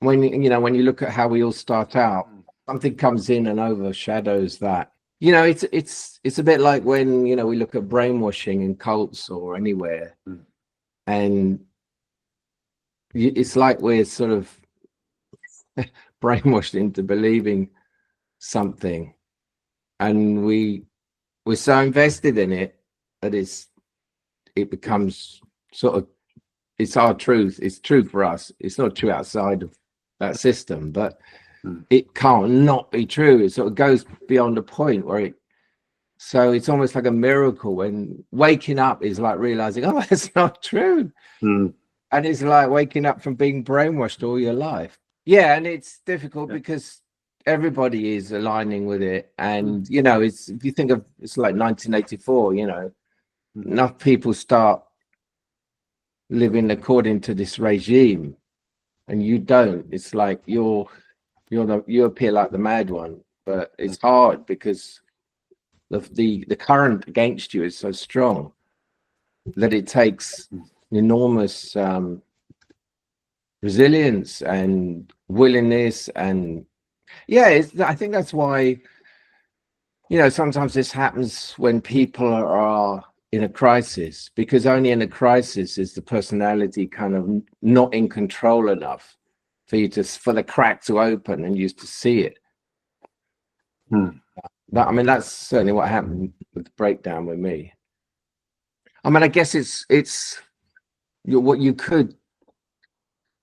when when you look at how we all start out, something comes in and overshadows that. It's a bit like when we look at brainwashing in cults or anywhere, and it's like we're sort of brainwashed into believing something, and we're so invested in it that it becomes sort of, it's our truth. It's true for us. It's not true outside of that system, but it can't not be true. It sort of goes beyond a point where so it's almost like a miracle when waking up is like realizing, oh, that's not true. And it's like waking up from being brainwashed all your life. Yeah, and it's difficult because everybody is aligning with it. And, it's, if you think of, it's like 1984, enough people start living according to this regime and you don't. It's like you appear like the mad one, but it's hard because the current against you is so strong that it takes enormous resilience and willingness. And I think that's why sometimes this happens when people are in a crisis, because only in a crisis is the personality kind of not in control enough for the crack to open and you to see it. That's certainly what happened with the breakdown with me. I guess it's what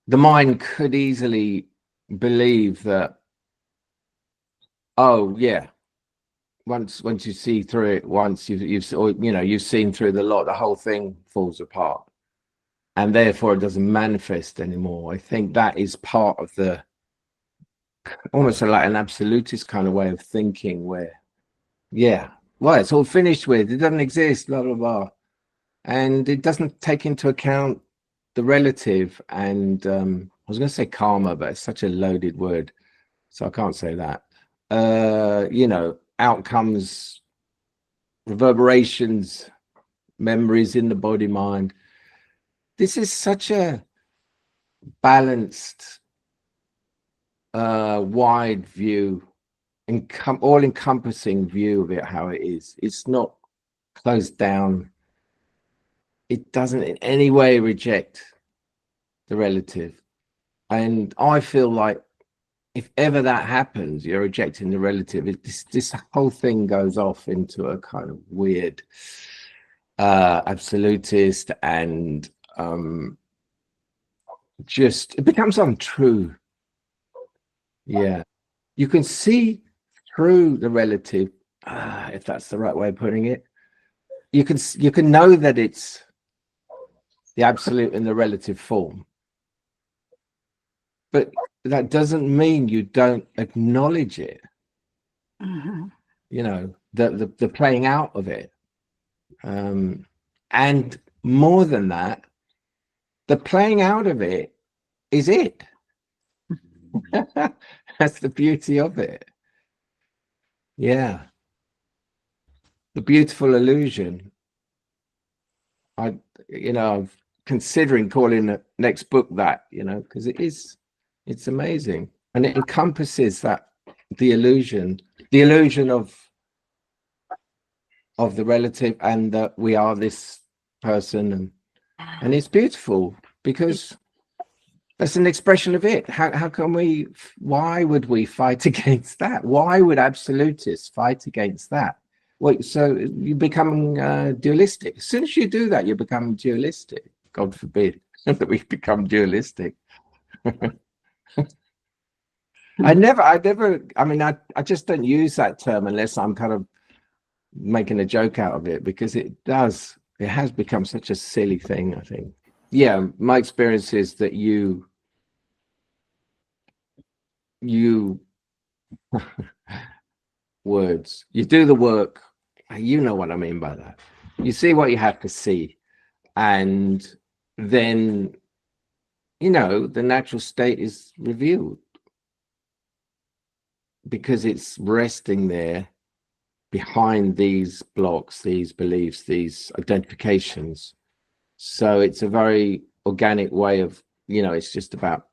the mind could easily believe that, oh yeah, once you see through it, once you've seen through the lot, the whole thing falls apart, and therefore it doesn't manifest anymore. I think that is part of the almost like an absolutist kind of way of thinking, where it's all finished with, it doesn't exist, blah blah blah, and it doesn't take into account the relative. And I was going to say karma, but it's such a loaded word, so I can't say that. Outcomes, reverberations, memories in the body mind. This is such a balanced, wide view, all-encompassing view of it, how it is. It's not closed down. It doesn't in any way reject the relative. And I feel like if ever that happens, you're rejecting the relative. This whole thing goes off into a kind of weird absolutist, and it becomes untrue. Yeah, you can see through the relative, if that's the right way of putting it. You can know that it's the absolute in the relative form, but that doesn't mean you don't acknowledge it. The playing out of it, and more than that, the playing out of it is it. That's the beauty of it. Yeah, the beautiful illusion. I'm considering calling the next book that, because it's amazing, and it encompasses that the illusion of the relative, and that we are this person, and it's beautiful because that's an expression of it. How can why would we fight against that? Why would absolutists fight against that? Wait, so you become dualistic. As soon as you do that, you become dualistic. God forbid that we become dualistic. I just don't use that term unless I'm kind of making a joke out of it, because it has become such a silly thing, I think. Yeah, my experience is that you words, you do the work, you know what I mean by that. You see what you have to see, and then the natural state is revealed, because it's resting there behind these blocks, these beliefs, these identifications. So it's a very organic way of, it's just about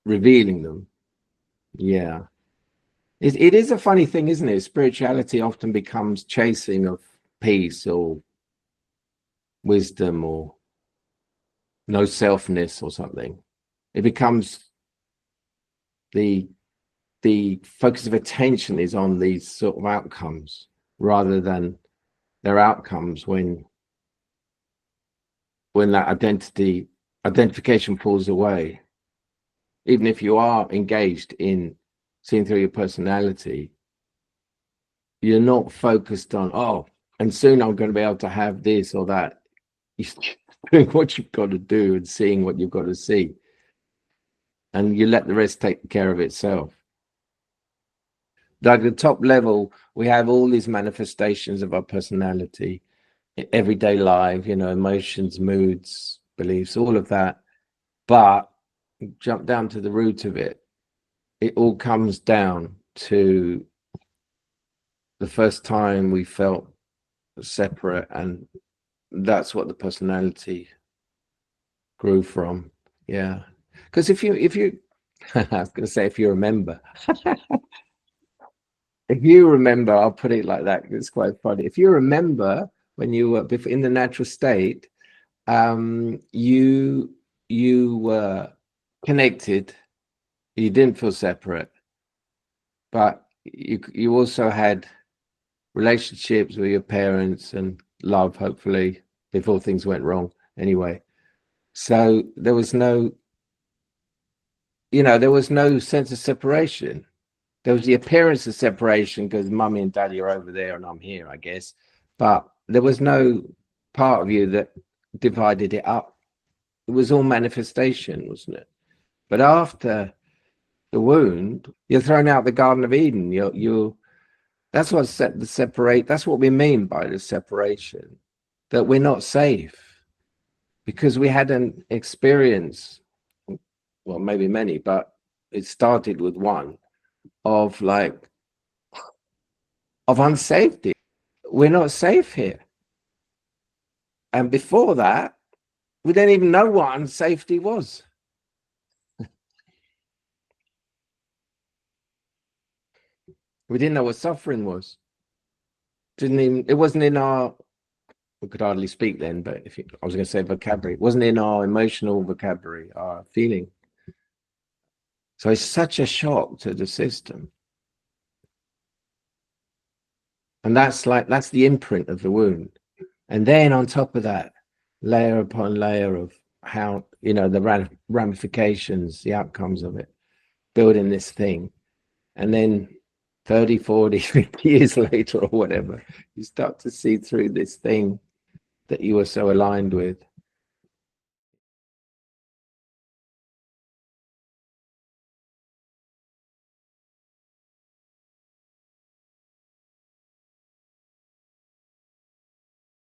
revealing them. Yeah. It is a funny thing, isn't it? Spirituality often becomes chasing of peace or wisdom or no selfness or something. It becomes the focus of attention is on these sort of outcomes rather than their outcomes when that identification falls away. Even if you are engaged in seeing through your personality, you're not focused on, oh, and soon I'm going to be able to have this or that. You're doing what you've got to do and seeing what you've got to see. And you let the rest take care of itself. Like the top level, we have all these manifestations of our personality, everyday life, emotions, moods, beliefs, all of that. But jump down to the root of it. It all comes down to the first time we felt separate, and that's what the personality grew from. Yeah, because if you I was going to say if you remember I'll put it like that, it's quite funny. If you remember when you were in the natural state, you were connected, you didn't feel separate, but you also had relationships with your parents and love, hopefully, before things went wrong anyway. So there was no sense of separation. There was the appearance of separation because mummy and daddy are over there and I'm here, I guess, but there was no part of you that divided it up. It was all manifestation, wasn't it? But after the wound, you're thrown out the Garden of Eden. That's what that's what we mean by the separation, that we're not safe because we had an experience, well, maybe many, but it started with one of unsafety. We're not safe here. And before that, we didn't even know what unsafety was. We didn't know what suffering was. It wasn't in our, we could hardly speak then, but I was going to say vocabulary, it wasn't in our emotional vocabulary, our feeling. So it's such a shock to the system. And that's the imprint of the wound. And then on top of that, layer upon layer of how, the ramifications, the outcomes of it, building this thing. And then 30, 40, 50 years later or whatever, you start to see through this thing that you were so aligned with.